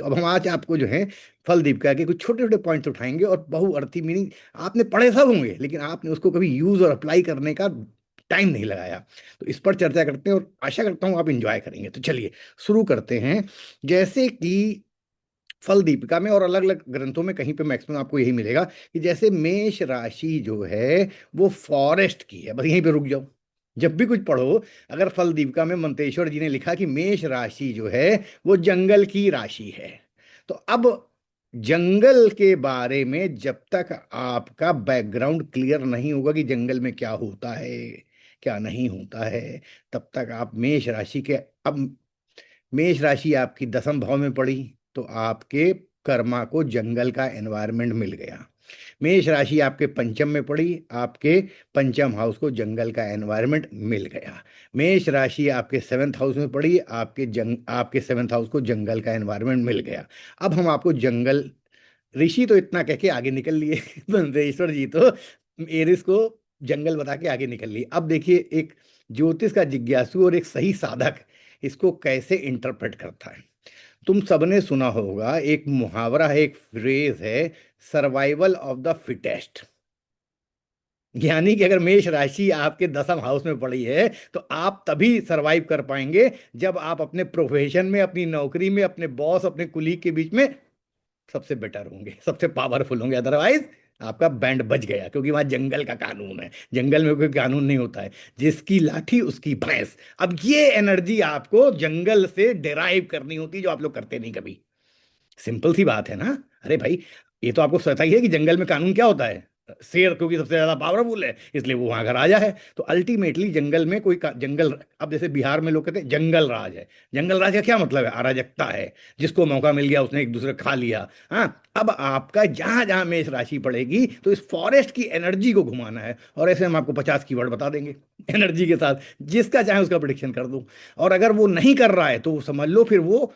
तो अब हम आज आपको जो है फल दीपिका के कुछ छोटे छोटे पॉइंट्स उठाएंगे, और बहुअर्थी मीनिंग आपने पढ़े सब होंगे, लेकिन आपने उसको कभी यूज और अप्लाई करने का टाइम नहीं लगाया। तो इस पर चर्चा करते हैं और आशा करता हूँ आप इंजॉय करेंगे। तो चलिए शुरू करते हैं। जैसे कि फल दीपिका में और अलग अलग ग्रंथों में कहीं पे मैक्सिमम आपको यही मिलेगा कि जैसे मेष राशि जो है वो फॉरेस्ट की है। बस यहीं पे रुक जाओ। जब भी कुछ पढ़ो, अगर फल दीपिका में मंतेश्वर जी ने लिखा कि मेष राशि जो है वो जंगल की राशि है, तो अब जंगल के बारे में जब तक आपका बैकग्राउंड क्लियर नहीं होगा कि जंगल में क्या होता है क्या नहीं होता है, तब तक आप मेष राशि के, अब मेष राशि आपकी दसम भाव में पड़ी तो आपके कर्मा को जंगल का एनवायरनमेंट मिल गया। मेष राशि आपके पंचम में पड़ी, आपके पंचम हाउस को जंगल का एनवायरनमेंट मिल गया। मेष राशि आपके सेवेंथ हाउस में पड़ी, आपके सेवेंथ हाउस को जंगल का एनवायरनमेंट मिल गया। अब हम आपको जंगल, ऋषि तो इतना कह के आगे निकल लिए बंदेश्वर जी तो एरिस को जंगल बता के आगे निकल लिए। अब देखिए एक ज्योतिष का जिज्ञासु और एक सही साधक इसको कैसे इंटरप्रेट करता है। तुम सबने सुना होगा, एक मुहावरा है, एक फ्रेज है, सर्वाइवल ऑफ द फिटेस्ट। यानी कि अगर मेष राशि आपके दसम हाउस में पड़ी है तो आप तभी सरवाइव कर पाएंगे जब आप अपने प्रोफेशन में, अपनी नौकरी में, अपने बॉस, अपने कुलीग के बीच में सबसे बेटर होंगे, सबसे पावरफुल होंगे। अदरवाइज आपका बैंड बज गया, क्योंकि वहां जंगल का कानून है। जंगल में कोई कानून नहीं होता है, जिसकी लाठी उसकी भैंस। अब ये एनर्जी आपको जंगल से डिराइव करनी होती, जो आप लोग करते नहीं कभी। सिंपल सी बात है ना। अरे भाई, ये तो आपको पता ही है कि जंगल में कानून क्या होता है। शेर क्योंकि सबसे ज्यादा पावरफुल है, इसलिए वो वहां का राजा है। तो अल्टीमेटली जंगल में जंगल, अब जैसे बिहार में लोग कहते हैं जंगल राज है। जंगल राज का क्या मतलब है? अराजकता है। जिसको मौका मिल गया उसने एक दूसरे को खा लिया। हाँ, अब आपका जहां जहां मेष राशि पड़ेगी तो इस फॉरेस्ट की एनर्जी को घुमाना है। और ऐसे हम आपको 50 कीवर्ड बता देंगे एनर्जी के साथ, जिसका चाहे उसका प्रिडिक्शन कर दो। और अगर वो नहीं कर रहा है तो समझ लो फिर वो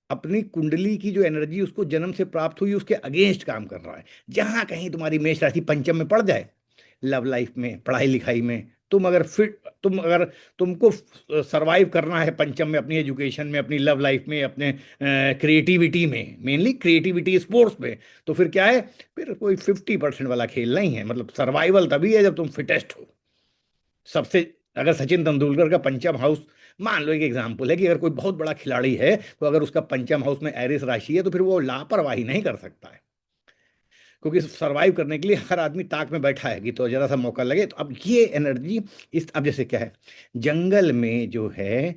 अपनी कुंडली की जो एनर्जी उसको जन्म से प्राप्त हुई उसके अगेंस्ट काम कर रहा है। जहां कहीं तुम्हारी मेष राशि पंचम में पड़ जाए, लव लाइफ में, पढ़ाई लिखाई में, तुम अगर तुमको सरवाइव करना है पंचम में, अपनी एजुकेशन में, अपनी लव लाइफ में, अपने क्रिएटिविटी में, मेनली क्रिएटिविटी स्पोर्ट्स में, तो फिर क्या है? फिर कोई 50% वाला खेल नहीं है। मतलब सर्वाइवल तभी है जब तुम फिटेस्ट हो सबसे। अगर सचिन तेंदुलकर का पंचम हाउस, मान लो एक एग्जाम्पल है कि अगर कोई बहुत बड़ा खिलाड़ी है तो अगर उसका पंचम हाउस में एरिस राशि है तो फिर वो लापरवाही नहीं कर सकता है, क्योंकि सरवाइव करने के लिए हर आदमी ताक में बैठा है कि तो जरा सा मौका लगे। तो अब ये एनर्जी इस, अब जैसे क्या है, जंगल में जो है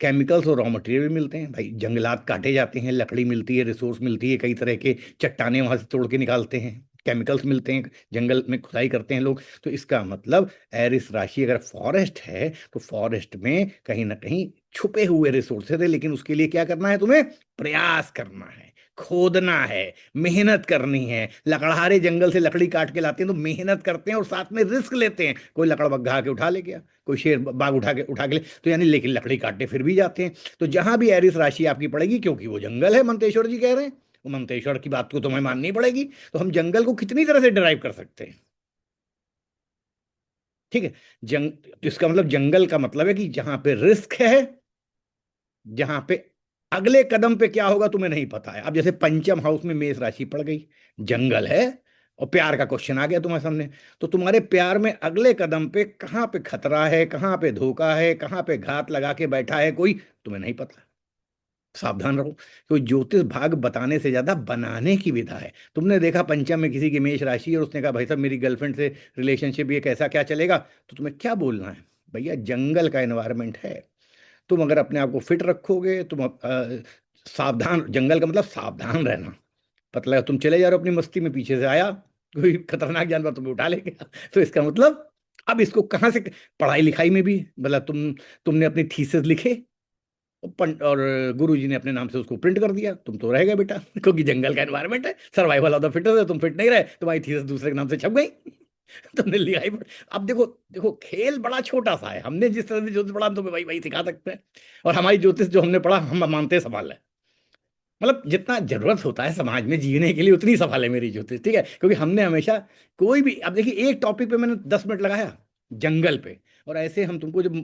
केमिकल्स और रॉ मटेरियल भी मिलते हैं भाई। जंगलात काटे जाते हैं, लकड़ी मिलती है, रिसोर्स मिलती है, कई तरह के चट्टाने वहां से तोड़ के निकालते हैं, केमिकल्स मिलते हैं, जंगल में खुदाई करते हैं लोग। तो इसका मतलब एरिस राशि अगर फॉरेस्ट है तो फॉरेस्ट में कहीं ना कहीं छुपे हुए रिसोर्सेज है, लेकिन उसके लिए क्या करना है? तुम्हें प्रयास करना है, खोदना है, मेहनत करनी है। लकड़हारे जंगल से लकड़ी काट के लाते हैं तो मेहनत करते हैं और साथ में रिस्क लेते हैं। कोई लकड़ बग्घा के उठा ले गया, कोई शेर बाग उठा के ले, तो यानी लेकिन लकड़ी काटने फिर भी जाते हैं। तो जहां भी एरिस राशि आपकी पड़ेगी, क्योंकि वो जंगल है, मंतेश्वर जी कह रहे हैं, वो मंतेश्वर की बात को तुम्हें माननी पड़ेगी। तो हम जंगल को कितनी तरह से डिराइव कर सकते हैं? ठीक है। तो इसका मतलब जंगल का मतलब है कि जहां पे रिस्क है, जहां पे अगले कदम पे क्या होगा तुम्हें नहीं पता है। अब जैसे पंचम हाउस में मेष राशि पड़ गई, जंगल है, और प्यार का क्वेश्चन आ गया तुम्हारे सामने, तो तुम्हारे प्यार में अगले कदम पे कहां पे खतरा है, कहां पे धोखा है, कहां पे घात लगा के बैठा है कोई, तुम्हें नहीं पता। सावधान रहो, क्योंकि ज्योतिष भाग बताने से ज्यादा बनाने की विधा है। तुमने देखा पंचम में किसी की मेष राशि और उसने कहा भाई साहब मेरी गर्लफ्रेंड से रिलेशनशिप ये कैसा क्या चलेगा, तो तुम्हें क्या बोलना है? भैया जंगल का एनवायरमेंट है। तुम अगर अपने आप को फिट रखोगे, तुम सावधान, जंगल का मतलब सावधान रहना। पता लगा तुम चले जा रहे हो अपनी मस्ती में, पीछे से आया कोई खतरनाक जानवर तुम्हें उठा ले गया, तो इसका मतलब अब इसको कहाँ से, पढ़ाई लिखाई में भी मतलब तुमने अपनी थीसिस लिखे और गुरु जी ने अपने नाम से उसको प्रिंट कर दिया, तुम तो रह गए बेटा क्योंकि जंगल का एनवायरमेंट है, सर्वाइवल ऑफ द फिटेस्ट है। तुम फिट नहीं रहे, तुम्हारी थीसिस दूसरे के नाम से छप गई तुमने लिया ही। अब देखो देखो, खेल बड़ा छोटा सा है। हमने जिस तरह से ज्योतिष पढ़ा हम तुम्हें वही वही सिखा सकते हैं। और हमारी ज्योतिष जो हमने पढ़ा हम मानते हैं सवाल है। मतलब जितना जरूरत होता है समाज में जीने के लिए उतनी सवाल है मेरी ज्योतिष, ठीक है। क्योंकि हमने हमेशा कोई भी, अब देखिए एक टॉपिक पे मैंने 10 मिनट लगाया, जंगल पे। और ऐसे हम तुमको जब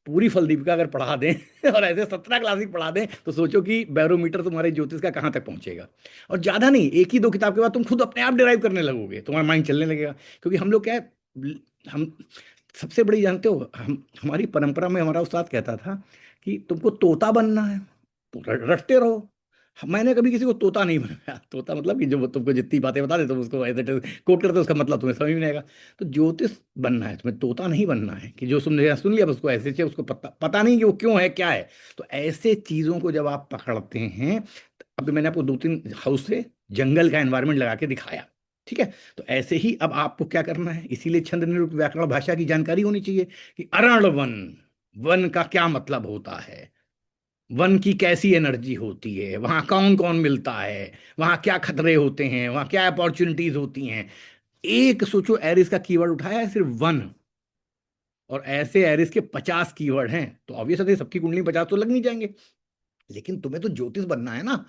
पूरी फल दीपिका अगर पढ़ा दें और ऐसे 17 क्लासिक पढ़ा दें, तो सोचो कि बैरोमीटर तुम्हारे ज्योतिष का कहाँ तक पहुंचेगा। और ज्यादा नहीं, एक ही दो किताब के बाद तुम खुद अपने आप डिराइव करने लगोगे, तुम्हारा माइंड चलने लगेगा। क्योंकि हम लोग क्या है, हम सबसे बड़ी जानते हो, हम हमारी परंपरा में हमारा उस्ताद कहता था कि तुमको तोता बनना है तो रटते रहो। मैंने कभी किसी को तोता नहीं बनाया। तोता मतलब कि जो वो तुमको जितनी बातें बता दे तुम उसको एज इट इज कोट करते हो, उसका मतलब तुम्हें समझ में नहीं आएगा। तो ज्योतिष बनना है तुम्हें, तोता नहीं बनना है कि जो तुमने सुन लिया बस उसको ऐसे चाहिए, उसको पता पता नहीं कि वो क्यों है क्या है। तो ऐसे चीजों को जब आप पकड़ते हैं, तो अभी मैंने आपको 2-3 हाउस से जंगल का एनवायरमेंट लगा के दिखाया, ठीक है। तो ऐसे ही अब आपको क्या करना है, इसीलिए छंद निरूक्त व्याकरण भाषा की जानकारी होनी चाहिए कि अरण वन, वन का क्या मतलब होता है, वन की कैसी एनर्जी होती है, वहां कौन कौन मिलता है, वहां क्या खतरे होते हैं, वहां क्या अपॉर्चुनिटीज होती हैं। एक सोचो एरिस का कीवर्ड उठाया है सिर्फ वन, और ऐसे एरिस के 50 कीवर्ड हैं, तो ऑब्वियस है सबकी कुंडली 50 तो लग नहीं जाएंगे। लेकिन तुम्हें तो ज्योतिष बनना है ना,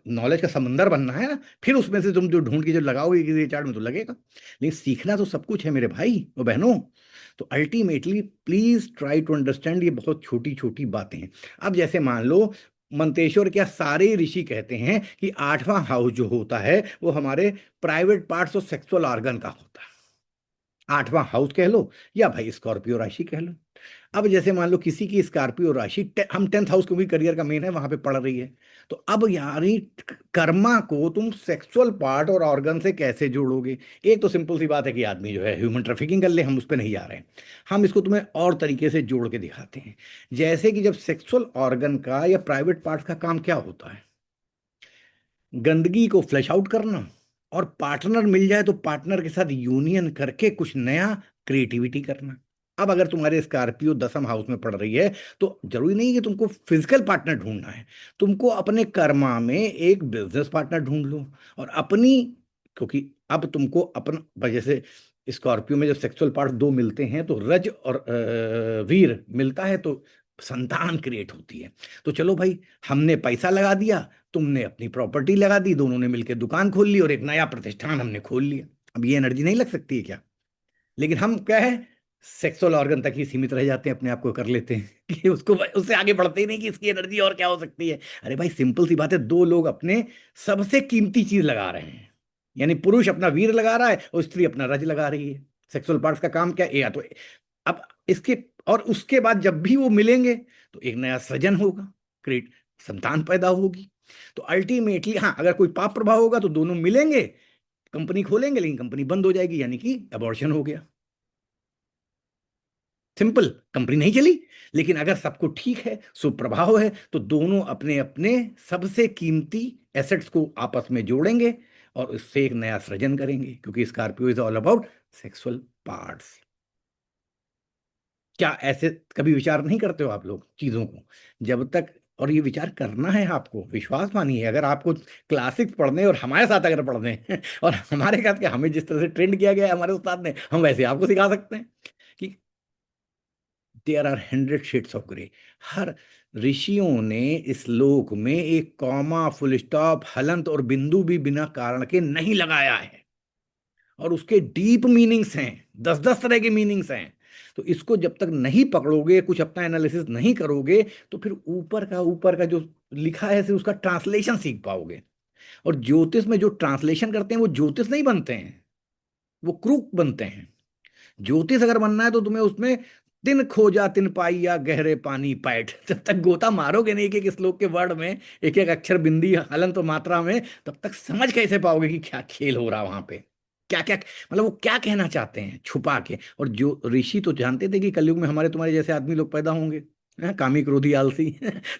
नॉलेज का समंदर बनना है ना, फिर उसमें से तुम जो ढूंढ के जो लगाओगे किसी चार्ट में तो लगेगा। लेकिन सीखना तो सब कुछ है मेरे भाई और बहनों। तो ultimately please try to understand, ये बहुत छोटी छोटी बातें हैं। अब जैसे मान लो मंतेश्वर, क्या सारे ऋषि कहते हैं कि 8वां हाउस जो होता है वो हमारे प्राइवेट पार्ट्स और सेक्सुअल ऑर्गन का होता है। 8वां हाउस कह लो या भाई स्कॉर्पियो राशि कह लो। अब जैसे मान लो किसी की स्कॉर्पियो राशि हम 10th हाउस को भी करियर का मेन है वहां पे पड़ रही है, तो अब यार ये कर्मा को तुम सेक्सुअल पार्ट और ऑर्गन से कैसे जोड़ोगे। एक तो सिंपल सी बात है कि आदमी जो है ह्यूमन ट्रैफिकिंग कर ले, हम उस पर नहीं जा रहे हैं। हम इसको तुम्हें और तरीके से जोड़ के दिखाते हैं। जैसे कि जब सेक्सुअल ऑर्गन का या प्राइवेट पार्ट का काम क्या होता है, गंदगी को फ्लश आउट करना, और पार्टनर मिल जाए तो पार्टनर के साथ यूनियन करके कुछ नया क्रिएटिविटी करना। अब अगर तुम्हारे स्कॉर्पियो 10th हाउस में पड़ रही है, तो जरूरी नहीं कि तुमको फिजिकल पार्टनर ढूंढना है, तुमको अपने कर्मा में एक बिजनेस पार्टनर ढूंढ लो। और अपनी, क्योंकि अब तुमको अपन जैसे स्कॉर्पियो में जब सेक्सुअल पार्ट दो मिलते हैं तो रज और वीर मिलता है तो संतान क्रिएट होती है। तो चलो भाई, हमने पैसा लगा दिया, तुमने अपनी प्रॉपर्टी लगा दी, दोनों ने मिलकर दुकान खोल ली और एक नया प्रतिष्ठान हमने खोल लिया। अब ये एनर्जी नहीं लग सकती है क्या? लेकिन हम क्या है, सेक्सुअल ऑर्गन तक ही सीमित रह जाते हैं, अपने आप को कर लेते हैं कि उसको, उससे आगे बढ़ते ही नहीं कि इसकी एनर्जी और क्या हो सकती है। अरे भाई सिंपल सी बात है, दो लोग अपने सबसे कीमती चीज लगा रहे हैं, यानी पुरुष अपना वीर लगा रहा है और स्त्री अपना रज लगा रही है। सेक्सुअल पार्ट्स का काम क्या है, या तो अब इसके, और उसके बाद जब भी वो मिलेंगे तो एक नया सृजन होगा, क्रिएट, संतान पैदा होगी। तो अल्टीमेटली हाँ, अगर कोई पाप प्रभाव होगा तो दोनों मिलेंगे, कंपनी खोलेंगे, लेकिन कंपनी बंद हो जाएगी, यानी कि अबॉर्शन हो गया। सिंपल, कंपनी नहीं चली। लेकिन अगर सबको ठीक है, सुप्रभाव है, तो दोनों अपने अपने सबसे कीमती एसेट्स को आपस में जोड़ेंगे और उससे एक नया सृजन करेंगे, क्योंकि Scorpio is all about sexual parts. क्या ऐसे कभी विचार नहीं करते हो आप लोग चीजों को? जब तक, और ये विचार करना है आपको, विश्वास मानिए, अगर आपको क्लासिक्स पढ़ने और हमारे साथ अगर पढ़ने हैं और हमारे साथ क्या, हमें जिस तरह से ट्रेंड किया गया है हमारे उस्ताद ने, हम वैसे आपको सिखा सकते हैं कि there are 100 shades of grey. हर ऋषियों ने इस लोक में एक कॉमा, फुल स्टॉप, हलंत और बिंदु भी बिना कारण के नहीं लगाया है, और उसके डीप मीनिंग्स हैं, 10-10 तरह के मीनिंग्स हैं। तो इसको जब तक नहीं पकड़ोगे, कुछ अपना एनालिसिस नहीं करोगे, तो फिर ऊपर का जो लिखा है सिर्फ उसका ट्रांसलेशन सीख पाओगे। और ज्योतिष में जो ट्रांसलेशन करते हैं वो ज्योतिष नहीं बनते हैं, वो क्रूक बनते हैं। ज्योतिष अगर बनना है तो तुम्हें उसमें तिन खोजा तिन पाई या गहरे पानी पैठ, जब तक गोता मारोगे नहीं एक एक श्लोक के वर्ड में, एक एक अक्षर, बिंदी, हलन तो मात्रा में, तब तक समझ कैसे पाओगे कि क्या खेल हो रहा वहां पे, क्या क्या मतलब वो क्या कहना चाहते हैं छुपा के। और जो ऋषि तो जानते थे कि कलयुग में हमारे तुम्हारे जैसे आदमी लोग पैदा होंगे, हैं, कामी क्रोधी आलसी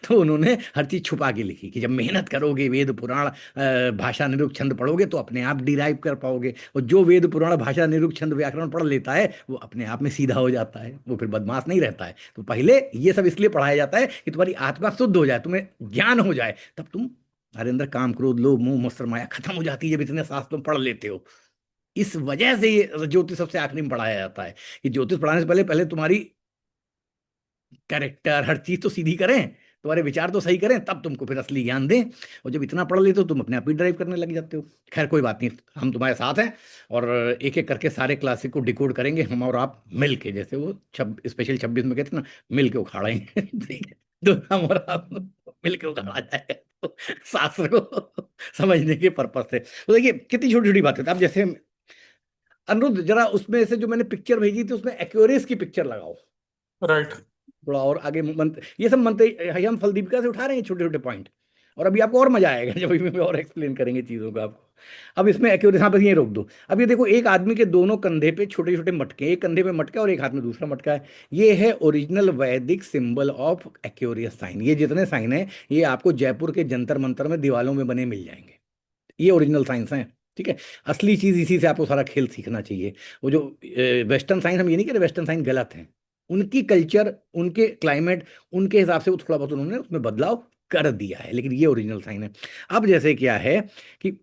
तो उन्होंने हर चीज छुपा के लिखी कि जब मेहनत करोगे, वेद पुराण भाषा निरुक्त छंद पढ़ोगे तो अपने आप डिराइव कर पाओगे। और जो वेद पुराण भाषा निरुक्त छंद व्याकरण पढ़ लेता है वो अपने आप में सीधा हो जाता है, वो फिर बदमाश नहीं रहता है। तो पहले ये सब इसलिए पढ़ाया जाता है कि तुम्हारी आत्मा शुद्ध हो जाए, तुम्हें ज्ञान हो जाए, तब तुम, हमारे अंदर काम, क्रोध, लोभ, मोह, मत्सर, माया खत्म हो जाती है, जब इतने शास्त्र तुम पढ़ लेते हो। इस वजह से ये ज्योतिष सबसे आखिरी में पढ़ाया जाता है, कि ज्योतिष पढ़ाने से पहले पहले तुम्हारी कैरेक्टर, हर चीज तो सीधी करें, तुम्हारे विचार तो सही करें, तब तुमको फिर असली ज्ञान दें। और जब इतना पढ़ लेते हो तुम अपने आप ही ड्राइव करने लग जाते हो। खैर कोई बात नहीं, हम तुम्हारे साथ हैं, और एक एक करके सारे क्लासिक को डिकोड करेंगे हम और आप मिल के, जैसे वो स्पेशल 26 में कहते हैं ना, मिल के उखाड़ेंगे। ठीक है, तो हम और आप मिल के उखाड़ा जाएगा तो शास्त्र को समझने के पर्पज से। तो देखिए कितनी छोटी छोटी बात है। अब जैसे अनिरुद्ध, जरा उसमें से जो मैंने पिक्चर भेजी थी उसमें एक्यूरेस की पिक्चर लगाओ राइट। थोड़ा, और आगे मंत्र, ये सब मंत्र हम फलदीपिका से उठा रहे हैं छोटे छोटे पॉइंट, और अभी आपको और मजा आएगा जब इसमें और एक्सप्लेन करेंगे चीजों को आपको। अब इसमें एक्यूरेस, हाँ बस ये रोक दो। अब ये देखो, एक आदमी के दोनों कंधे पे छोटे छोटे मटके, एक कंधे पे मटका और एक हाथ में दूसरा मटका है। ये है ओरिजिनल वैदिक सिंबल ऑफ एक्यूरियस साइन। ये जितने साइन है ये आपको जयपुर के जंतर मंतर में दीवालों में बने मिल जाएंगे। ये ओरिजिनल साइंस है। ठीक है, असली चीज इसी से आपको सारा खेल सीखना चाहिए। वो जो वेस्टर्न साइंस, हम ये नहीं कह रहे वेस्टर्न साइंस गलत है, उनकी कल्चर, उनके क्लाइमेट, उनके हिसाब से वो थोड़ा बहुत उन्होंने उसमें बदलाव कर दिया है, लेकिन ये ओरिजिनल साइन है। अब जैसे क्या है कि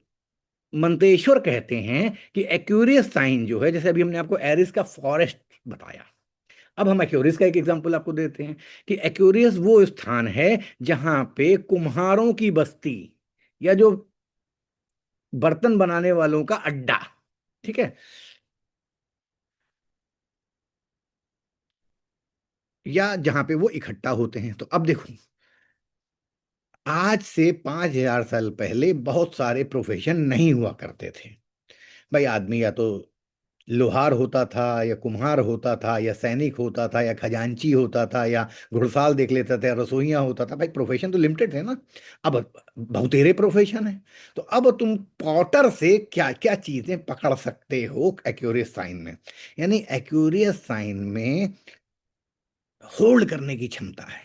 मंतेश्वर कहते हैं कि एक्यूरियस साइन जो है, जैसे अभी हमने आपको एरिस का फॉरेस्ट बताया, अब हम एक्यूरियस का एक एग्जांपल आपको देते हैं कि एक्यूरियस वो स्थान है जहां पे कुम्हारों की बस्ती, या जो बर्तन बनाने वालों का अड्डा, ठीक है, या जहां पे वो इकट्ठा होते हैं। तो अब देखो, आज से 5,000 साल पहले बहुत सारे प्रोफेशन नहीं हुआ करते थे। भाई आदमी या तो लोहार होता था, या कुम्हार होता था, या सैनिक होता था, या खजांची होता था, या घुड़साल देख लेता था, या रसोइया होता था। भाई प्रोफेशन तो लिमिटेड थे ना। अब बहुतेरे प्रोफेशन है। तो अब तुम पॉटर से क्या क्या चीजें पकड़ सकते हो एक्यूरियस साइन में। यानी एक्यूरियस साइन में होल्ड करने की क्षमता है,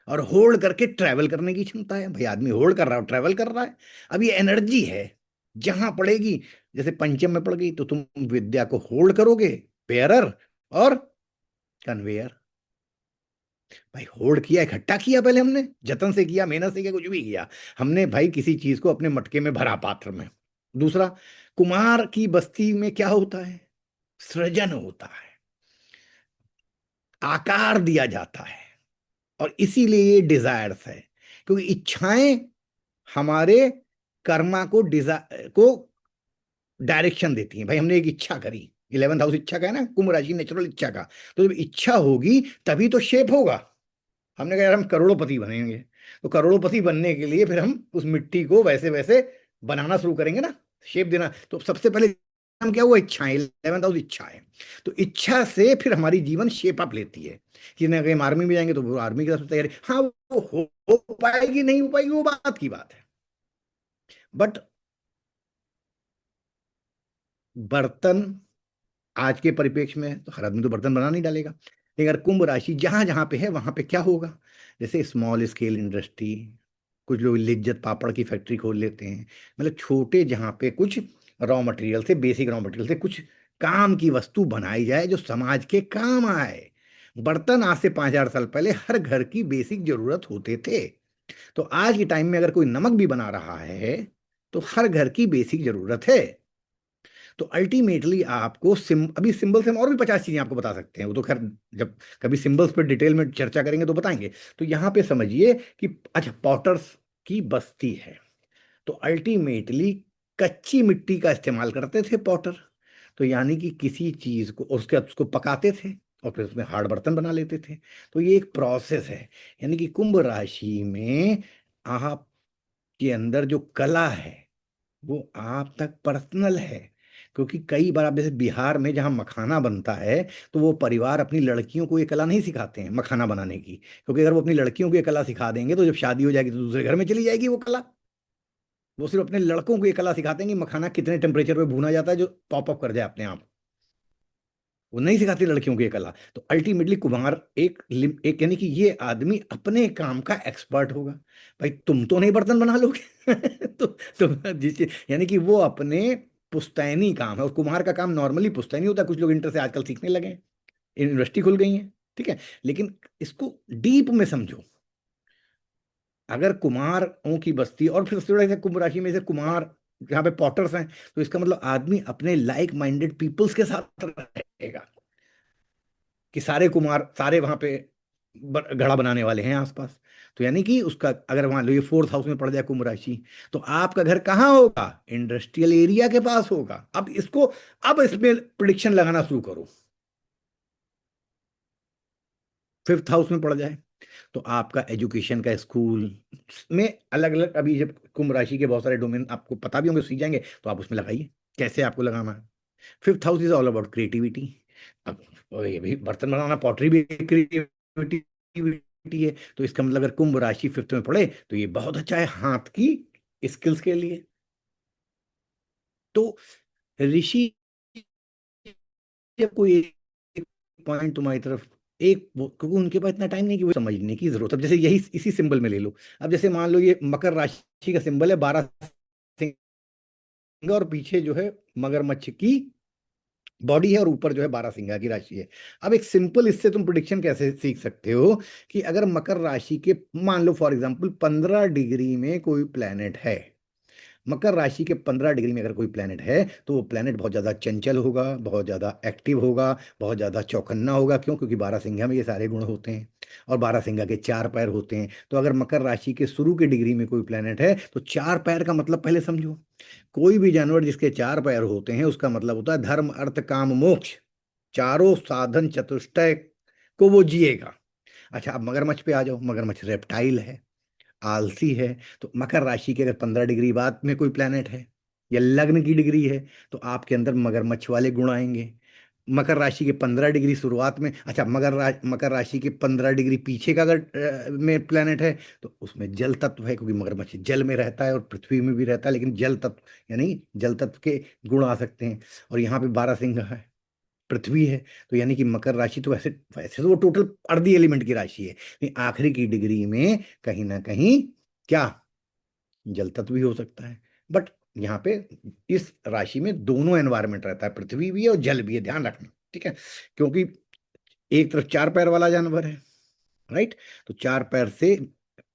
और होल्ड करके ट्रैवल करने की क्षमता है। भाई आदमी होल्ड कर रहा है और ट्रैवल कर रहा है। अब ये एनर्जी है, जहां पड़ेगी, जैसे पंचम में पड़ गई तो तुम विद्या को होल्ड करोगे, बेयरर और कन्वेयर। भाई होल्ड किया, इकट्ठा किया, पहले हमने जतन से किया, मेहनत से किया, कुछ भी किया हमने, भाई किसी चीज को अपने मटके में भरा, पात्र में। दूसरा, कुमार की बस्ती में क्या होता है, सृजन होता है, आकार दिया जाता है, और इसीलिए ये डिजायर्स है, क्योंकि इच्छाएं हमारे कर्मा को को डायरेक्शन देती हैं। भाई हमने एक इच्छा करी, 11th हाउस इच्छा का है ना, कुंभ राशि नेचुरल इच्छा का। तो जब इच्छा होगी तभी तो शेप होगा। हमने कहा यार हम करोड़पति बनेंगे, तो करोड़पति बनने के लिए फिर हम उस मिट्टी को वैसे वैसे बनाना शुरू करेंगे ना, शेप देना। तो सबसे पहले हम क्या हुआ, इच्छाएं, 11th हाउस इच्छा है। तो इच्छा से फिर हमारी जीवन शेप अप लेती है। कि ना कहीं आर्मी में जाएंगे तो वो आर्मी की तरफ तैयारी, हाँ वो हो पाएगी नहीं हो पाएगी वो बात की बात है। बट बर्तन, आज के परिप्रेक्ष्य में तो हर आदमी तो बर्तन बना नहीं डालेगा, लेकिन अगर कुंभ राशि जहां जहां पे है वहां पे क्या होगा, जैसे स्मॉल स्केल इंडस्ट्री, कुछ लोग लिज्जत पापड़ की फैक्ट्री खोल लेते हैं। मतलब छोटे, जहां पे कुछ रॉ मटेरियल से, बेसिक रॉ मटेरियल से कुछ काम की वस्तु बनाई जाए जो समाज के काम आए। बर्तन आज से 5,000 साल पहले हर घर की बेसिक जरूरत होते थे। तो आज के टाइम में अगर कोई नमक भी बना रहा है तो हर घर की बेसिक जरूरत है। तो अल्टीमेटली आपको अभी सिंबल से हम और भी 50 चीजें आपको बता सकते हैं, वो तो खैर जब कभी सिंबल्स पर डिटेल में चर्चा करेंगे तो बताएंगे। तो यहाँ पे समझिए कि अच्छा, पॉटर्स की बस्ती है, तो अल्टीमेटली कच्ची मिट्टी का इस्तेमाल करते थे पॉटर। तो यानी कि किसी चीज को उसके उसको पकाते थे और फिर उसमें हार्ड बर्तन बना लेते थे। तो ये एक प्रोसेस है। यानी कि कुंभ राशि में आपके अंदर जो कला है वो आप तक पर्सनल है। क्योंकि कई बार आप जैसे बिहार में जहाँ मखाना बनता है, तो वो परिवार अपनी लड़कियों को ये कला नहीं सिखाते हैं मखाना बनाने की, क्योंकि अगर वो अपनी लड़कियों को ये कला सिखा देंगे तो जब शादी हो जाएगी तो दूसरे घर में चली जाएगी वो कला। वो सिर्फ अपने लड़कों को ये कला सिखाते हैं कि मखाना कितने टेम्परेचर पे भूना जाता है जो पॉप अप कर जाए अपने आप। वो नहीं सिखाती लड़कियों को ये कला। तो अल्टीमेटली कुम्हार एक यानी कि ये आदमी अपने काम का एक्सपर्ट होगा। भाई तुम तो नहीं बर्तन बना लोगे तो जिस यानी कि वो अपने पुश्तैनी काम है, और कुम्हार का काम नॉर्मली पुश्तैनी होता है। कुछ लोग इंटर से आजकल सीखने लगे हैं, यूनिवर्सिटी खुल गई है, ठीक है। लेकिन इसको डीप में समझो, अगर कुमारों की बस्ती और फिर उससे बड़ा कुंभ राशि में से कुमार जहाँ पे पॉटर्स हैं, तो इसका मतलब आदमी अपने लाइक माइंडेड पीपल्स के साथ रहेगा। कि सारे कुमार, सारे वहां पे घड़ा बनाने वाले हैं आसपास। तो यानी कि उसका अगर मान लो ये फोर्थ हाउस में पड़ जाए कुंभ राशि, तो आपका घर कहाँ होगा? इंडस्ट्रियल एरिया के पास होगा। अब इसमें प्रिडिक्शन लगाना शुरू करो। फिफ्थ हाउस में पड़ जाए तो आपका एजुकेशन का स्कूल में अलग अलग, अभी जब कुंभ राशि के बहुत सारे डोमेन आपको पता भी होंगे, सीख जाएंगे, तो आप उसमें लगाइए कैसे आपको लगाना है। Fifth house is all about creativity. अब और ये भी बर्तन बनाना, पॉटरी भी क्रिएटिविटी है, तो इसका मतलब अगर कुंभ राशि फिफ्थ में पड़े तो ये बहुत अच्छा है हाथ की स्किल्स के लिए। तो ऋषि जब कोई एक पॉइंट तुम्हारी तरफ, क्योंकि उनके पास इतना टाइम नहीं कि वो समझने की जरूरत। अब जैसे यही इसी सिंबल में ले लो। अब जैसे मान लो ये मकर राशि का सिंबल है 12 सिंह, और पीछे जो है मगरमच्छ की बॉडी है, और ऊपर जो है 12 सिंगा की राशि है। अब एक सिंपल इससे तुम प्रिडिक्शन कैसे सीख सकते हो कि अगर मकर राशि के मान लो फॉर एग्जांपल 15 डिग्री में कोई प्लेनेट है, मकर राशि के 15 डिग्री में अगर कोई प्लेनेट है, तो वो प्लेनेट बहुत ज्यादा चंचल होगा, बहुत ज्यादा एक्टिव होगा, बहुत ज्यादा चौकन्ना होगा। क्यों? क्योंकि 12 सिंगा में ये सारे गुण होते हैं, और 12 सिंगा के 4 पैर होते हैं। तो अगर मकर राशि के शुरू के डिग्री में कोई प्लेनेट है, तो 4 पैर का मतलब पहले समझो। कोई भी जानवर जिसके 4 पैर होते हैं उसका मतलब होता है धर्म अर्थ काम मोक्ष, चारों साधन चतुष्टय को वो जिएगा। अच्छा, अब मगरमच्छ पे आ जाओ। मगरमच्छ रेप्टाइल है, आलसी है। तो मकर राशि के अगर 15 डिग्री बाद में कोई प्लेनेट है या लग्न की डिग्री है, तो आपके अंदर मगरमच्छ वाले गुण आएंगे। मकर राशि के 15 डिग्री शुरुआत में, अच्छा मकर राशि के 15 डिग्री पीछे का अगर में प्लेनेट है, तो उसमें जल तत्व है, क्योंकि मगरमच्छ जल में रहता है और पृथ्वी में भी रहता है, लेकिन जल तत्व यानी जल तत्व के गुण आ सकते हैं। और यहाँ पे 12 सिंह है, पृथ्वी है। तो यानी कि मकर राशि तो वैसे वैसे तो वो टोटल अर्धी एलिमेंट की राशि है, लेकिन आखिरी की डिग्री में कहीं ना कहीं क्या जल तत्व भी हो सकता है। बट यहाँ पे इस राशि में दोनों एनवायरमेंट रहता है, पृथ्वी भी है और जल भी है, ध्यान रखना, ठीक है? क्योंकि एक तरफ 4 पैर वाला जानवर है, राइट? तो 4 पैर से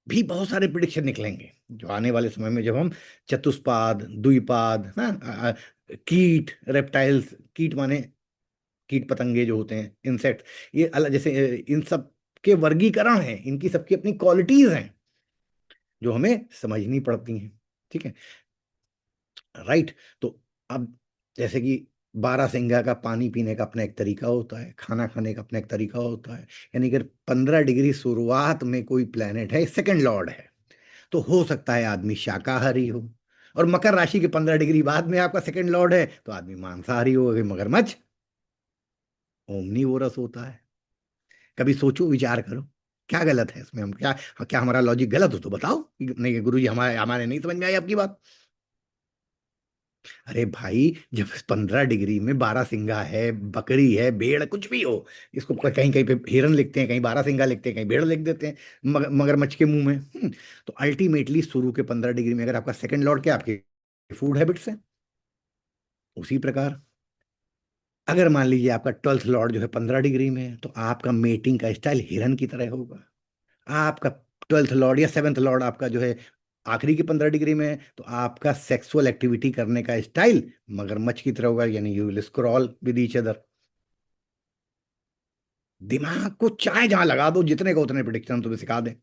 भी बहुत सारे प्रिडिक्शन निकलेंगे जो आने वाले समय में, जब हम चतुष्पाद, द्विपाद, हाँ, कीट, रेप्टाइल्स, कीट माने कीट पतंगे जो होते हैं, इंसेक्ट, ये अलग, जैसे इन सब के वर्गीकरण हैं, इनकी सबकी अपनी क्वालिटीज हैं जो हमें समझनी पड़ती हैं, ठीक है? राइट। तो अब जैसे कि 12 सिंगा का पानी पीने का अपना एक तरीका होता है, खाना खाने का अपना एक तरीका होता है। यानी कि 15 डिग्री शुरुआत में कोई प्लेनेट है, सेकंड लॉर्ड है, तो हो सकता है आदमी शाकाहारी हो। और मकर राशि के 15 डिग्री बाद में आपका सेकंड लॉर्ड है, तो आदमी मांसाहारी हो, मगरमच्छ ओमनीवोरस होता है। कभी सोचो, विचार करो, क्या गलत है इसमें? हम क्या, क्या हमारा लॉजिक गलत हो तो बताओ कि नहीं गुरु जी, हमारे हमारे नहीं समझ में आई आपकी बात। अरे भाई, जब 15 डिग्री में 12 सिंगा है, बकरी है, भेड़, कुछ भी हो, इसको कहीं कहीं पे हिरन लिखते हैं, कहीं 12 सिंगा लिखते हैं, कहीं भेड़ लिख देते हैं, मगरमच्छ के मुंह में। तो अल्टीमेटली शुरू के 15 डिग्री में अगर आपका सेकंड लॉर्ड क्या आपके फूड हैबिट्स है, उसी प्रकार अगर मान लीजिए आपका 12th लॉर्ड जो है 15 डिग्री में है, तो आपका मेटिंग का स्टाइल हिरन की तरह होगा। आपका 12th लॉर्ड या 7th लॉर्ड आपका जो है आखिरी की 15 डिग्री में है, तो आपका सेक्सुअल एक्टिविटी करने का स्टाइल मगरमच्छ की तरह होगा, यानी you will scroll with each other. दिमाग को चाहे जहां लगा दो, जितने को उतने प्रिडिक्शन तुम्हें सिखा दें,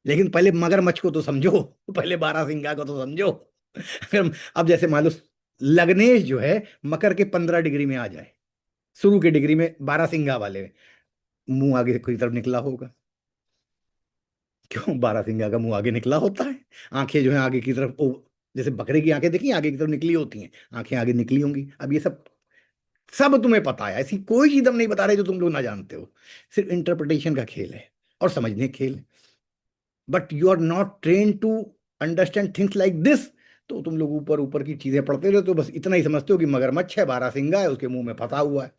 लेकिन पहले मगरमच्छ को तो समझो, पहले 12 सिंगा को तो समझो। अगर अब जैसे मान लो लग्नेश जो है मकर के 15 डिग्री में आ जाए, शुरू के डिग्री में 12 सिंगा वाले, मुंह आगे की तरफ निकला होगा। क्यों? 12 सिंगा का मुंह आगे निकला होता है, आंखें जो है आगे की तरफ, जैसे बकरे की आंखें देखी आगे की तरफ निकली होती हैं, आंखें आगे निकली होंगी। अब ये सब सब तुम्हें पता है, ऐसी कोई चीज हम नहीं बता रहे जो तुम लोग ना जानते हो। सिर्फ इंटरप्रिटेशन का खेल है और समझने का खेल है। But you are not train to understand things like this. तो तुम लोग ऊपर ऊपर की चीजें पढ़ते रहते हो, बस इतना ही समझते हो कि मगरमच्छ है, 12 सिंगा है, उसके मुंह में फंसा हुआ है।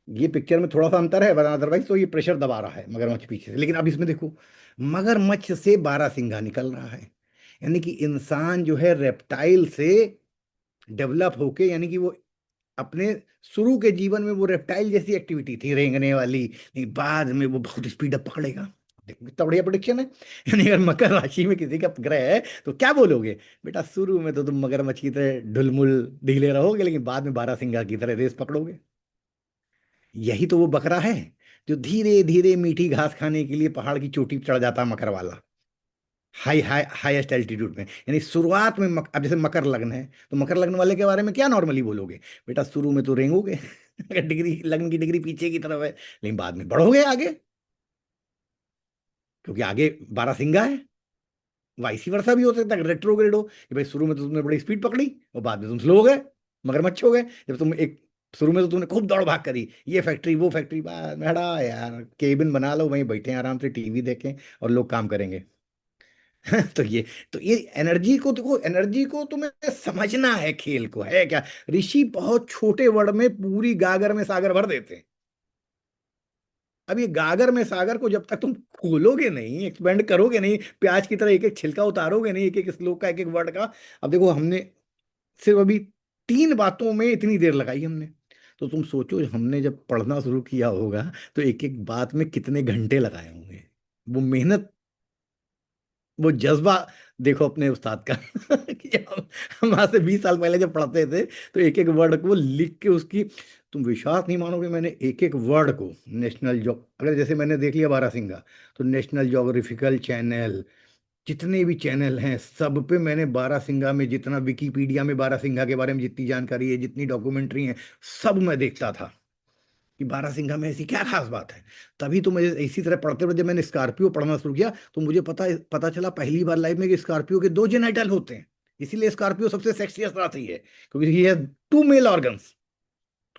ये पिक्चर में थोड़ा सा अंतर है, वरना अदरवाइज तो ये प्रेशर दबा रहा है मगरमच्छ पीछे से। लेकिन अब इसमें देखो, मगरमच्छ से 12 सिंगा निकल रहा है, यानी कि इंसान जो है रेप्टाइल से डेवलप होके, यानी कि वो अपने शुरू के जीवन में वो रेप्टाइल जैसी एक्टिविटी थी, रेंगने वाली, लेकिन बाद में वो बहुत स्पीड अप पकड़ेगा। देखो कितना बढ़िया प्रोडिक्शन है। यानी अगर मकर राशि में किसी का ग्रह है, तो क्या बोलोगे? बेटा शुरू में तो तुम मगरमच्छ की तरह ढुलमुल ढीले रहोगे, लेकिन बाद में 12 सिंगा की तरह रेस पकड़ोगे। यही तो वो बकरा है जो धीरे धीरे मीठी घास खाने के लिए पहाड़ की चोटी पर चढ़ जाता है, मकर वाला, हाई हाई हाईएस्ट एल्टीट्यूड में। यानी शुरुआत में अब जैसे मकर लग्न है, तो मकर लग्न वाले के बारे में क्या नॉर्मली बोलोगे? बेटा शुरू में तो रेंगोगे अगर डिग्री लग्न की डिग्री पीछे की तरफ है, लेकिन बाद में बढ़ोगे आगे, क्योंकि आगे 12 सिंगा है। वाइसी वर्षा भी हो सकता है, रेट्रोग्रेड हो कि भाई शुरू में तो तुमने बड़ी स्पीड पकड़ी और बाद में तुम स्लो हो गए, मगरमच्छ हो गए। जब तुम एक शुरू में तो तुमने खूब दौड़ भाग करी, ये फैक्ट्री वो फैक्ट्री, बाद में हटा यार, केबिन बना लो, वहीं बैठे हैं आराम से, टीवी देखें और लोग काम करेंगे। तो ये एनर्जी को देखो, एनर्जी को तुम्हें समझना है, खेल को है क्या। ऋषि बहुत छोटे वर्ड में पूरी गागर में सागर भर देते हैं। अब ये गागर में सागर को जब तक तुम खोलोगे नहीं, एक्सपेंड करोगे नहीं, प्याज की तरह एक एक छिलका उतारोगे नहीं, एक एक श्लोक का, एक एक वर्ड का। अब देखो हमने सिर्फ अभी 3 बातों में इतनी देर लगाई हमने, तो तुम सोचो हमने जब पढ़ना शुरू किया होगा तो एक एक बात में कितने घंटे लगाए होंगे। वो मेहनत, वो जज्बा देखो अपने उस्ताद का कि हम आज से 20 साल पहले जब पढ़ते थे तो एक एक वर्ड को लिख के उसकी, तुम विश्वास नहीं मानोगे, मैंने एक एक वर्ड को नेशनल जो, अगर जैसे मैंने देख लिया बारहसिंगा, तो नेशनल ज्योग्राफिकल चैनल, जितने भी चैनल हैं सब पे मैंने बारहसिंगा में जितना, विकीपीडिया में बारहसिंगा के बारे में जितनी जानकारी है, जितनी डॉक्यूमेंट्री है, सब मैं देखता था कि बारहसिंगा में ऐसी क्या खास बात है। तभी तो मुझे इसी तरह पढ़ते पढ़ते जब मैंने स्कॉर्पियो पढ़ना शुरू किया तो मुझे पता पता चला पहली बार लाइफ में कि स्कॉर्पियो के 2 जेनिटल होते हैं, इसीलिए स्कॉर्पियो सबसे सेक्सियस राशि है, क्योंकि ये 2 मेल ऑर्गन्स।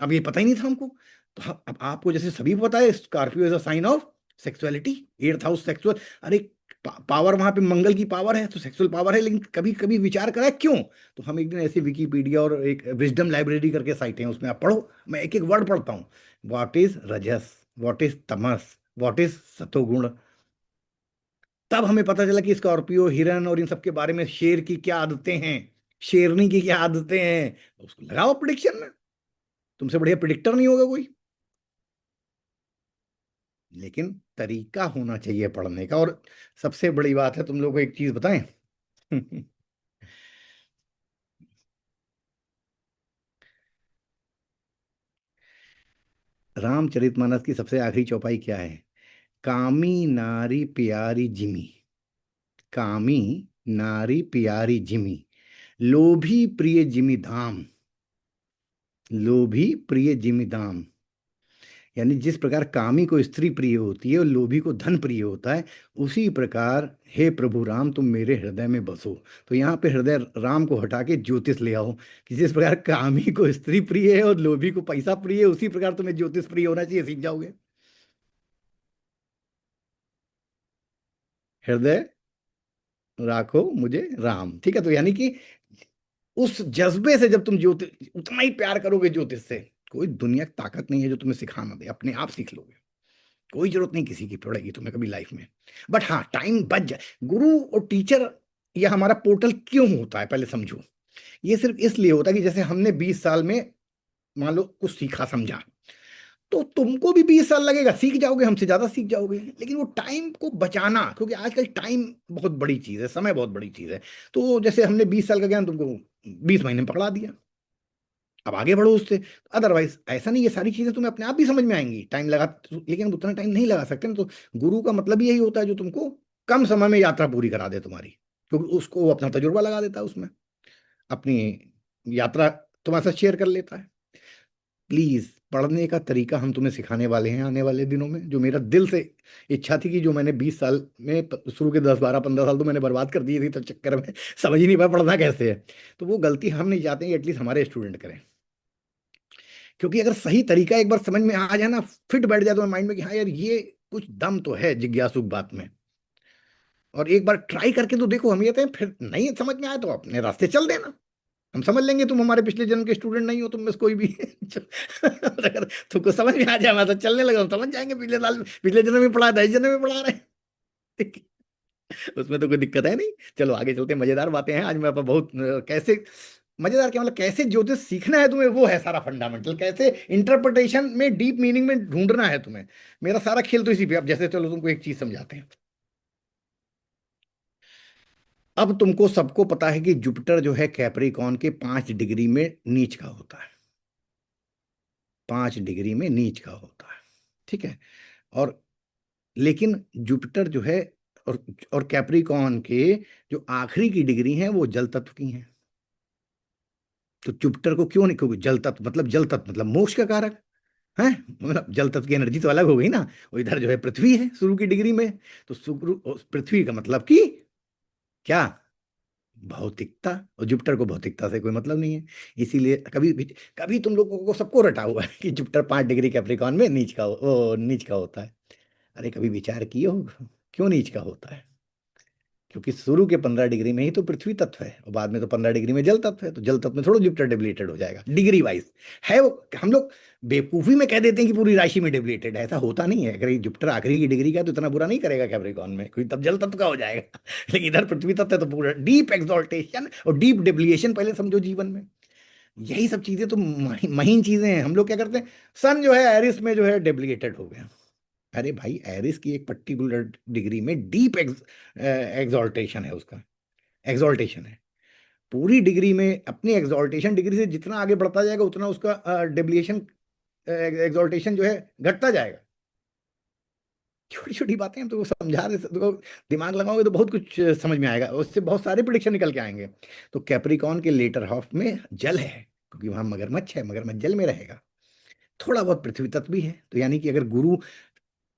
अब ये पता ही नहीं था हमको। तो अब आपको जैसे सभी को पता है Scorpio is a sign of sexuality, 8th house sexual. अरे पावर वहां पे मंगल की पावर है तो सेक्सुअल पावर है, लेकिन कभी कभी विचार करा क्यों? तो हम एक दिन ऐसे विकीपीडिया और एक विजडम लाइब्रेरी करके साइट है, उसमें आप पढ़ो, मैं एक एक वर्ड पढ़ता हूँ। व्हाट इज रजस, what is Tamas, what is सतोगुण। तब हमें पता चला कि स्कॉर्पियो, हिरन और इन सब के बारे में, शेर की क्या आदतें हैं, शेरनी की क्या आदतें हैं। उसको लगाओ प्रिडिक्शन में, तुमसे बढ़िया प्रिडिक्टर नहीं होगा कोई। लेकिन तरीका होना चाहिए पढ़ने का। और सबसे बड़ी बात है, तुम लोगों को एक चीज बताएं रामचरितमानस की सबसे आखिरी चौपाई क्या है? कामी नारी प्यारी जिमी, कामी नारी प्यारी जिमी, लोभी प्रिय जिमी धाम, लोभी प्रिय जिमी धाम। यानी जिस प्रकार कामी को स्त्री प्रिय होती है और लोभी को धन प्रिय होता है, उसी प्रकार हे प्रभु राम तुम मेरे हृदय में बसो। तो यहाँ पे हृदय राम को हटा के ज्योतिष ले आओ, कि जिस प्रकार कामी को स्त्री प्रिय है और लोभी को पैसा प्रिय है, उसी प्रकार तुम्हें ज्योतिष प्रिय होना चाहिए, सीख जाओगे। हृदय राखो मुझे राम, ठीक है। तो यानी कि उस जज्बे से जब तुम ज्योतिष, उतना ही प्यार करोगे ज्योतिष से, कोई दुनिया की ताकत नहीं है जो तुम्हें सिखा ना दे, अपने आप सीख लोगे। कोई जरूरत नहीं किसी की पड़ेगी तुम्हें कभी लाइफ में। बट हाँ, टाइम बच जाए। गुरु और टीचर, ये हमारा पोर्टल क्यों होता है पहले समझो। ये सिर्फ इसलिए होता है कि जैसे हमने 20 साल में मान लो कुछ सीखा समझा, तो तुमको भी 20 साल लगेगा, सीख जाओगे, हमसे ज्यादा सीख जाओगे। लेकिन वो टाइम को बचाना, क्योंकि आजकल टाइम बहुत बड़ी चीज है, समय बहुत बड़ी चीज है। तो जैसे हमने 20 साल का ज्ञान तुमको 20 महीने में पकड़ा दिया, अब आगे बढ़ो उससे। अदरवाइज ऐसा नहीं, ये सारी चीजें तुम्हें अपने आप भी समझ में आएंगी, टाइम लगा, लेकिन अब उतना टाइम नहीं लगा सकते ना। तो गुरु का मतलब यही होता है जो तुमको कम समय में यात्रा पूरी करा दे तुम्हारी, क्योंकि उसको वो अपना तजुर्बा लगा देता है उसमें, अपनी यात्रा तुम्हारे साथ शेयर कर लेता है। प्लीज, पढ़ने का तरीका हम तुम्हें सिखाने वाले हैं आने वाले दिनों में, जो मेरा दिल से इच्छा थी कि जो मैंने 20 साल में शुरू के 10 12 15 साल तो मैंने बर्बाद कर दिए थे तो चक्कर में, समझ ही नहीं पाया पढ़ना कैसे है। तो वो गलती हम नहीं चाहते कि एटलीस्ट हमारे स्टूडेंट करें। क्योंकि अगर सही तरीका एक बार समझ में आ जाए ना, फिट बैठ जाए तो माइंड में कि हाँ यार ये कुछ दम तो है जिज्ञासु बात में, और एक बार ट्राई करके तो देखो। हम ये कहते हैं फिर नहीं समझ में आए तो अपने रास्ते चल देना, हम समझ लेंगे तुम हमारे पिछले जन्म के स्टूडेंट नहीं हो, तुम में से कोई भी और अगर तुमको समझ में आ जाए, मैं तो चलने लगा, हम समझ जाएंगे पिछले साल, पिछले जन्म में पढ़ा था, इस जन्म में पढ़ा रहे हैं उसमें तो कोई दिक्कत है नहीं। चलो आगे चलते हैं, मजेदार बातें हैं आज। मैं बहुत कैसे मजेदार, क्या मतलब कैसे ज्योतिष सीखना है तुम्हें, वो है सारा फंडामेंटल, कैसे इंटरप्रिटेशन में डीप मीनिंग में ढूंढना है तुम्हें। मेरा सारा खेल तो इसी पे। अब जैसे चलो तुमको एक चीज समझाते हैं। अब तुमको सबको पता है कि जुपिटर जो है कैप्रिकॉर्न के 5 डिग्री में नीच का होता है, 5 डिग्री में नीच का होता है, ठीक है। और लेकिन जुपिटर जो है और कैप्रिकॉर्न के जो आखिरी की डिग्री है वो जल तत्व की है। तो जुपिटर को क्यों नहीं, क्योंकि जल तत्व मतलब मोक्ष का कारक है। मतलब जल तत्व की एनर्जी तो अलग हो गई ना। वो इधर जो है पृथ्वी है शुरू की डिग्री में। तो शुक्र पृथ्वी का मतलब कि क्या, भौतिकता। और जुपिटर को भौतिकता से कोई मतलब नहीं है। इसीलिए कभी तुम लोगों को सबको रटा हुआ है कि जुपिटर 5 डिग्री कैप्रिकॉर्न में नीच का होता है। अरे कभी विचार किए हो क्यों नीच का होता है? क्योंकि शुरू के 15 डिग्री में ही तो पृथ्वी तत्व है और बाद में तो 15 डिग्री में जल तत्व है। तो जल तत्व में थोड़ा जुपिटर डेबिलेटेड हो जाएगा डिग्री वाइज। है वो, हम लोग बेवकूफी में कह देते हैं कि पूरी राशि में डेबिलेटेड है। ऐसा होता नहीं है। अगर ये जुपिटर आखिरी की डिग्री का है, तो इतना बुरा नहीं करेगा कैप्रिकॉर्न में कोई, तब जल तत्व का हो जाएगा लेकिन इधर पृथ्वी तत्व है तो पूरा डीप एक्सॉल्टेशन और डीप डेबिलिएशन पहले समझो जीवन में। यही सब चीजें तो महीन चीजें हैं। हम लोग क्या करते हैं, सन जो है एरिस में जो है डेबिलिएटेड हो गया। अरे भाई एरिस की एक पर्टिकुलर डिग्री में डीप एग्जॉल्टेशन है उसका, एग्जॉल्टेशन है। पूरी डिग्री में अपनी एग्जॉल्टेशन डिग्री से जितना आगे बढ़ता जाएगा उतना उसका डेविएशन, एग्जॉल्टेशन जो है घटता जाएगा। छोटी छोटी बातें हम तो समझा रहे, तो दिमाग लगाओगे तो बहुत कुछ समझ में आएगा, उससे बहुत सारे प्रिडिक्शन निकल के आएंगे। तो कैप्रिकॉन के लेटर हाफ में जल है, क्योंकि वहां मगरमच्छ है, मगरमच्छ जल में रहेगा। थोड़ा बहुत पृथ्वी तत्व भी है। तो यानी कि अगर गुरु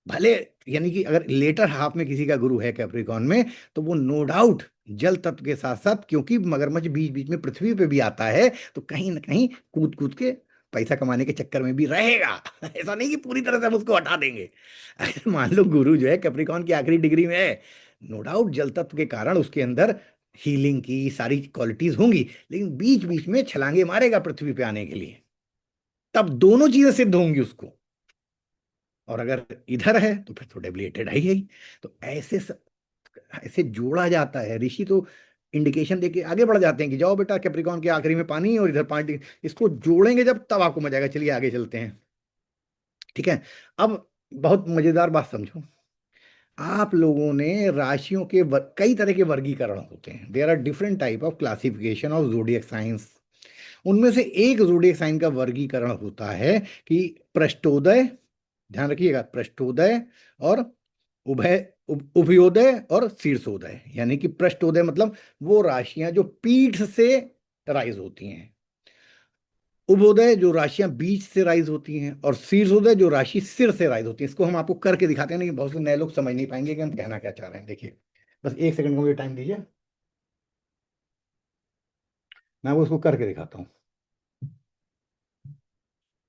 भले, यानी कि अगर लेटर हाफ में किसी का गुरु है कैप्रिकॉन में, तो वो नो डाउट जल तत्व के साथ साथ, क्योंकि मगरमच्छ बीच बीच में पृथ्वी पे भी आता है, तो कहीं ना कहीं कूद कूद के पैसा कमाने के चक्कर में भी रहेगा ऐसा नहीं कि पूरी तरह से हम उसको हटा देंगे। अगर मान लो गुरु जो है कैप्रिकॉन की आखिरी डिग्री में है, नो डाउट जल तत्व के कारण उसके अंदर हीलिंग की सारी क्वालिटीज होंगी, लेकिन बीच बीच में छलांगे मारेगा पृथ्वी पे आने के लिए। तब दोनों चीजें सिद्ध होंगी उसको। और अगर इधर है तो फिर तो डेबिलिएटेड है ही। तो ऐसे जोड़ा जाता है। ऋषि तो इंडिकेशन देके आगे बढ़ जाते हैं कि जाओ बेटा कैप्रिकॉन के आखिरी में पानी और इधर पानी, इसको जोड़ेंगे जब तब आपको मजा आएगा। चलिए आगे चलते हैं। ठीक है। अब बहुत मजेदार बात समझो। आप लोगों ने राशियों के कई तरह के वर्गीकरण होते हैं। There are different type of classification of zodiac science. उनमें से एक जोडियक साइन का वर्गीकरण होता है कि पृष्ठोदय, ध्यान रखिएगा, पृष्ठोदय और उभय उभयोदय और शीर्षोदय। यानी कि पृष्ठोदय मतलब वो राशियां जो पीठ से राइज होती हैं, उभयोदय जो राशियां बीच से राइज होती हैं, और शीर्षोदय जो राशि सिर से राइज होती है। इसको हम आपको करके दिखाते हैं, लेकिन बहुत से नए लोग समझ नहीं पाएंगे कि हम कहना क्या चाह रहे हैं। देखिए बस 1 सेकंड का मुझे टाइम दीजिए, मैं वो उसको करके दिखाता हूँ,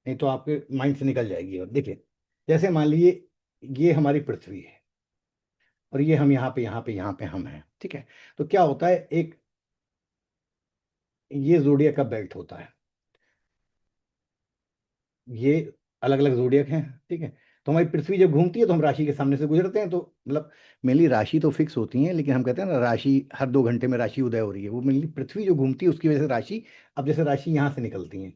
नहीं तो आपके माइंड से निकल जाएगी। और देखिए, जैसे मान लीजिए ये हमारी पृथ्वी है और ये हम यहाँ पे हम हैं। ठीक है। तो क्या होता है, एक ये जोडियक का बेल्ट होता है, ये अलग अलग जोडियक हैं। ठीक है। तो हमारी पृथ्वी जब घूमती है तो हम राशि के सामने से गुजरते हैं। तो मतलब मेनली राशि तो फिक्स होती है, लेकिन हम कहते हैं ना राशि हर 2 घंटे में राशि उदय हो रही है, वो मेनली पृथ्वी जो घूमती है उसकी वजह से राशि। अब जैसे राशि यहाँ से निकलती है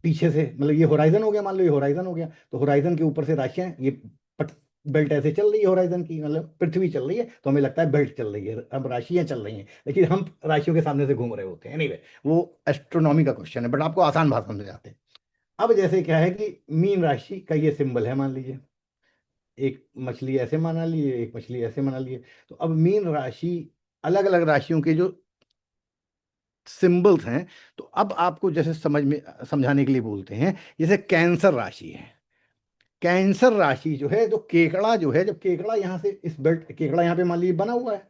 पीछे से, मतलब ये होराइजन हो गया, मान लो ये होराइजन हो गया, तो होराइजन के ऊपर से राशियां ये पट बेल्ट ऐसे चल रही है होराइजन की, मतलब पृथ्वी चल रही है तो हमें लगता है बेल्ट चल रही है, अब राशियां चल रही हैं, लेकिन हम राशियों के सामने से घूम रहे होते हैं। एनीवे वो एस्ट्रोनॉमी का क्वेश्चन है, बट आपको आसान भाषा में समझाते हैं। अब जैसे क्या है कि मीन राशि का ये सिंबल है, मान लीजिए एक मछली ऐसे माना लिए, एक मछली ऐसे माना लिए। तो अब मीन राशि, अलग अलग राशियों के जो सिंबल्स हैं, तो अब आपको जैसे समझ में समझाने के लिए बोलते हैं, जैसे कैंसर राशि है। कैंसर राशि जो है, तो केकड़ा जो है, जब केकड़ा यहाँ से इस बेल्ट, केकड़ा यहाँ पे मान लीजिए बना हुआ है,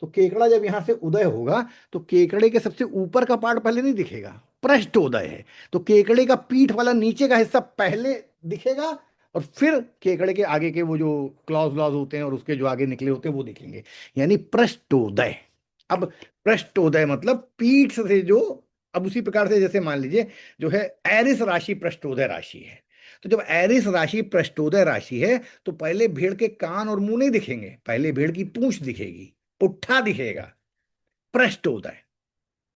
तो केकड़ा जब यहाँ से उदय होगा तो केकड़े के सबसे ऊपर का पार्ट पहले नहीं दिखेगा, पृष्ठोदय है। तो केकड़े का पीठ वाला नीचे का हिस्सा पहले दिखेगा, और फिर केकड़े के आगे के वो जो क्लॉज व्लॉज होते हैं और उसके जो आगे निकले होते हैं वो दिखेंगे, यानी पृष्ठोदय। अब पृष्ठोदय मतलब पीठ से जो, अब उसी प्रकार से जैसे मान लीजिए जो है एरिस राशि पृष्ठोदय राशि है। तो जब एरिस राशि पृष्ठोदय राशि है, तो पहले भेड़ के कान और मुंह नहीं दिखेंगे, पहले भेड़ की पूंछ दिखेगी, पुट्ठा दिखेगा, पृष्ठोदय।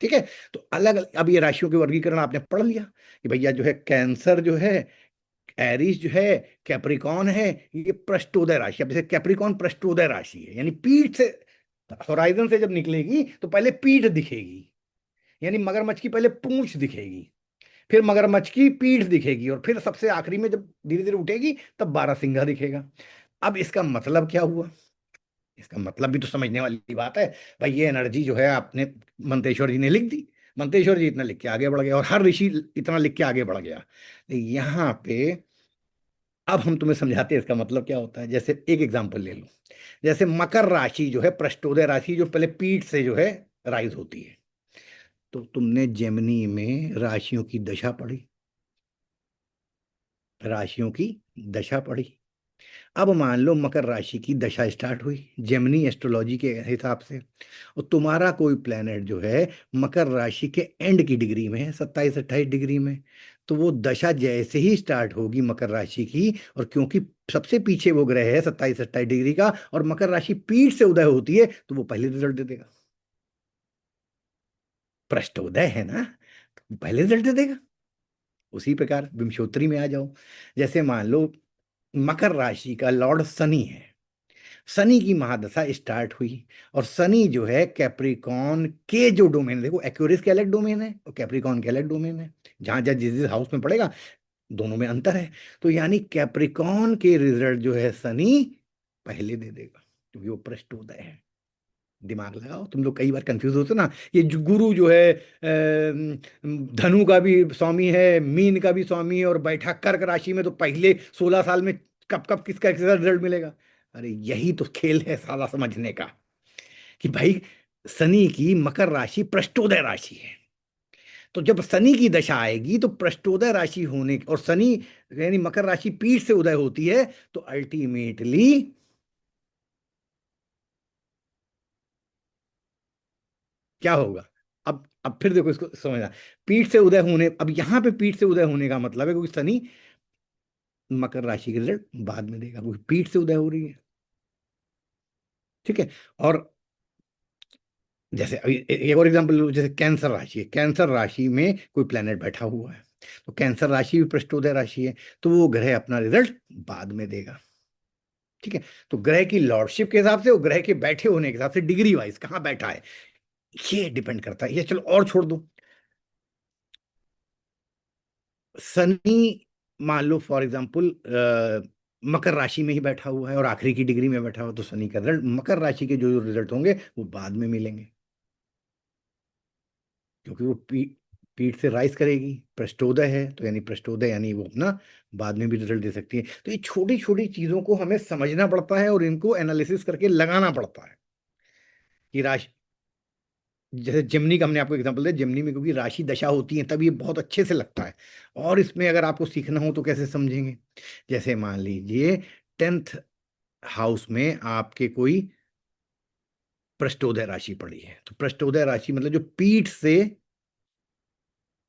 ठीक है। तो अलग अलग, अब ये राशियों के वर्गीकरण आपने पढ़ लिया कि भैया जो है कैंसर जो है, एरीज जो है, कैप्रिकॉन है, ये पृष्ठोदय राशि। अब जैसे कैप्रिकॉन पृष्ठोदय राशि है, यानी पीठ से, होराइजन से जब निकलेगी तो पहले पीठ दिखेगी, यानी मगरमच्छ की पहले पूंछ दिखेगी। फिर मगरमच्छ की पीठ दिखेगी, और फिर सबसे आखिरी में जब धीरे धीरे उठेगी तब बारहसिंगा दिखेगा। अब इसका मतलब क्या हुआ? इसका मतलब भी तो समझने वाली बात है। भाई ये एनर्जी जो है आपने, मंतेश्वर जी ने लिख दी, मंतेश्वर जी इतना लिख के आगे बढ़ गया, और हर ऋषि इतना लिख के आगे बढ़ गया। यहाँ पे अब हम तुम्हें समझाते हैं इसका मतलब क्या होता है। जैसे एक एग्जांपल ले लो, जैसे मकर राशि जो है, पृष्ठोदय राशि जो पहले पीठ से जो है राइज होती है। तो तुमने जेमिनी में राशियों की दशा पढ़ी, राशियों की दशा पढ़ी। अब मान लो मकर राशि की दशा स्टार्ट हुई जेमिनी एस्ट्रोलॉजी के हिसाब से, और तुम्हारा कोई प्लेनेट जो है मकर राशि के एंड की डिग्री में है, 27-28 डिग्री में। तो वो दशा जैसे ही स्टार्ट होगी मकर राशि की, और क्योंकि सबसे पीछे वो ग्रह है 27-28 डिग्री का, और मकर राशि पीठ से उदय होती है, तो वो पहले रिजल्ट दे देगा। पृष्ठ उदय है ना, तो पहले रिजल्ट दे देगा। उसी प्रकार विंशोत्तरी में आ जाओ। जैसे मान लो मकर राशि का लॉर्ड शनि है, शनि की महादशा स्टार्ट हुई, और शनि जो है कैप्रिकॉन के जो डोमेन, देखो एक्यूरिस के अलग डोमेन है और कैप्रिकॉन के अलग डोमेन है, जहां जहां जिस जिस हाउस में पड़ेगा दोनों में अंतर है। तो यानी कैप्रिकॉन के रिजल्ट जो है शनि पहले दे देगा, क्योंकि वो पृष्ठोदय है। दिमाग लगाओ, तुम लोग कई बार कंफ्यूज होते हो ना। ये जो गुरु जो है धनु का भी स्वामी है, मीन का भी स्वामी है, और बैठा कर्क राशि में, तो पहले 16 साल में कब कब किसका किसका रिजल्ट मिलेगा? अरे यही तो खेल है साला समझने का, कि भाई शनि की मकर राशि पृष्ठोदय राशि है। तो जब शनि की दशा आएगी तो पृष्ठोदय राशि होने, और शनि यानी मकर राशि पीठ से उदय होती है, तो अल्टीमेटली क्या होगा? अब फिर देखो इसको समझना। पीठ से उदय होने, अब यहां पे पीठ से उदय होने का मतलब है क्योंकि शनि मकर राशि के रिजल्ट बाद में देगा, क्योंकि पीठ से उदय हो रही है। ठीक है। और जैसे अभी एक और एग्जांपल लो, जैसे कैंसर राशि है, कैंसर राशि में कोई प्लेनेट बैठा हुआ है, तो कैंसर राशि भी पृष्ठोदय राशि है, तो वो ग्रह अपना रिजल्ट बाद में देगा। ठीक है। तो ग्रह की लॉर्डशिप के हिसाब से, वो ग्रह के बैठे होने के हिसाब से, डिग्री वाइज कहाँ बैठा है ये डिपेंड करता है। ये चलो और छोड़ दो। शनि मान लो फॉर एग्जाम्पल मकर राशि में ही बैठा हुआ है और आखिरी की डिग्री में बैठा हुआ, तो शनि का रिजल्ट, मकर राशि के जो जो रिजल्ट होंगे वो बाद में मिलेंगे, क्योंकि वो पीठ से राइज करेगी, पृष्ठोदय है, तो यानी पृष्ठोदय यानी वो अपना बाद में भी रिजल्ट दे सकती है। तो ये छोटी छोटी चीजों को हमें समझना पड़ता है और इनको एनालिसिस करके लगाना पड़ता है कि राशि, जैसे जिमनी का हमने आपको एग्जांपल दिया, जिमनी में क्योंकि राशि दशा होती है तब ये बहुत अच्छे से लगता है। और इसमें अगर आपको सीखना हो तो कैसे समझेंगे? जैसे मान लीजिए 10th हाउस में आपके कोई पृष्ठोदय राशि पड़ी है, तो पृष्ठोदय राशि मतलब जो पीठ से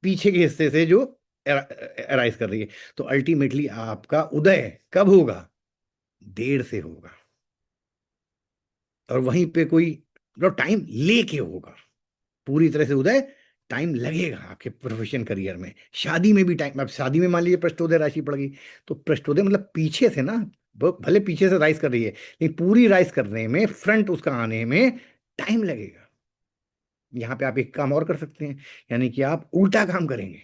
पीछे के हिस्से से जो अराइज कर रही है, तो अल्टीमेटली आपका उदय कब होगा? देर से होगा, और वहीं पे कोई मतलब टाइम लेके होगा। पूरी तरह से उदय टाइम लगेगा आपके प्रोफेशन करियर में, शादी में भी टाइम। अब शादी में मान लीजिए पृष्ठोदय राशि पड़ गई, तो पृष्ठोदय मतलब पीछे से ना, वो भले पीछे से राइज कर रही है, लेकिन पूरी राइज करने में, फ्रंट उसका आने में टाइम लगेगा। यहाँ पे आप एक काम और कर सकते हैं, यानी कि आप उल्टा काम करेंगे।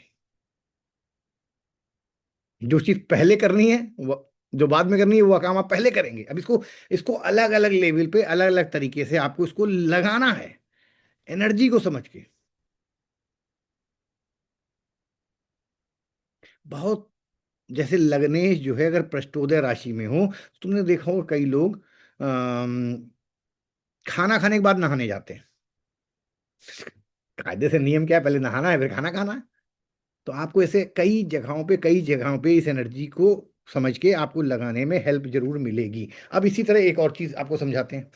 जो चीज पहले करनी है वो, जो बाद में करनी है वो काम आप पहले करेंगे। अब इसको इसको अलग अलग लेवल पे अलग अलग तरीके से आपको इसको लगाना है, एनर्जी को समझ के। बहुत, जैसे लग्नेश जो है अगर पृष्ठोदय राशि में हो, तो तुमने देखा होगा कई लोग खाना खाने के बाद नहाने जाते हैं। कायदे से नियम क्या है? पहले नहाना है फिर खाना खाना है। तो आपको ऐसे कई जगहों पे इस एनर्जी को समझ के आपको लगाने में हेल्प जरूर मिलेगी। अब इसी तरह एक और चीज आपको समझाते हैं।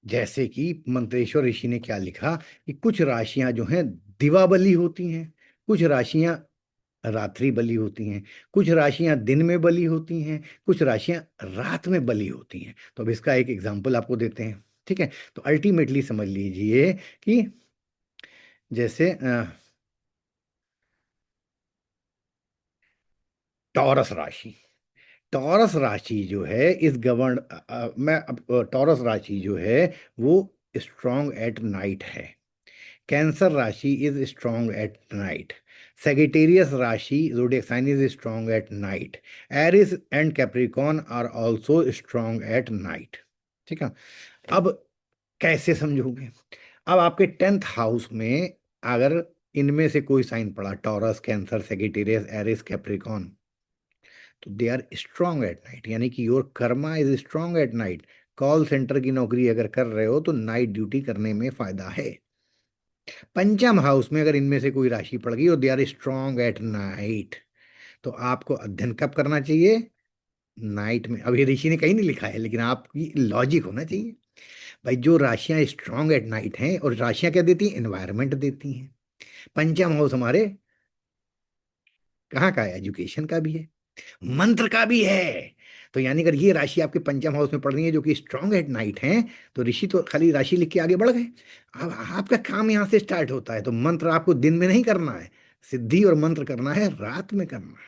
जैसे कि मंत्रेश्वर ऋषि ने क्या लिखा, कि कुछ राशियां जो हैं दिवा बली होती हैं, कुछ राशियां रात्रि बली होती हैं, कुछ राशियां दिन में बली होती हैं, कुछ राशियां रात में बली होती हैं। तो अब इसका एक एग्जाम्पल आपको देते हैं। ठीक है। तो अल्टीमेटली समझ लीजिए कि जैसे टॉरस राशि, टॉरस राशि जो है इस गवर्न मैं अब टॉरस राशि जो है वो स्ट्रांग एट नाइट है। कैंसर राशि is strong at night. Sagittarius राशि zodiac sign is strong at night. Aries and Capricorn are also strong at night. ठीक है। अब कैसे समझोगे? अब आपके 10th हाउस में अगर इनमें से कोई साइन पड़ा, Taurus, cancer, Sagittarius, Aries, Capricorn, तो they are strong at night, यानी कि your karma is strong at night. Call centre की नौकरी अगर कर रहे हो तो नाइट ड्यूटी करने में फायदा है। पंचम हाउस में अगर इनमें से कोई राशि पड़ गई और they are strong at night, तो आपको अध्ययन कब करना चाहिए? नाइट में। अब ये ऋषि ने कहीं नहीं लिखा है, लेकिन आपकी लॉजिक होना चाहिए। भाई जो राशियां स्ट्रांग एट नाइट हैं, और राशियां क्या देती हैं? एनवायरमेंट देती हैं। पंचम हाउस हमारे कहाँ का है? एजुकेशन का भी है, मंत्र का भी है। तो यानी अगर ये राशि आपके पंचम हाउस में पड़ रही है जो कि स्ट्रांग एट नाइट है, तो ऋषि तो खाली राशि लिख के आगे बढ़ गए। अब आपका काम यहाँ से स्टार्ट होता है। तो मंत्र आपको दिन में नहीं करना है, सिद्धि और मंत्र करना है रात में करना है।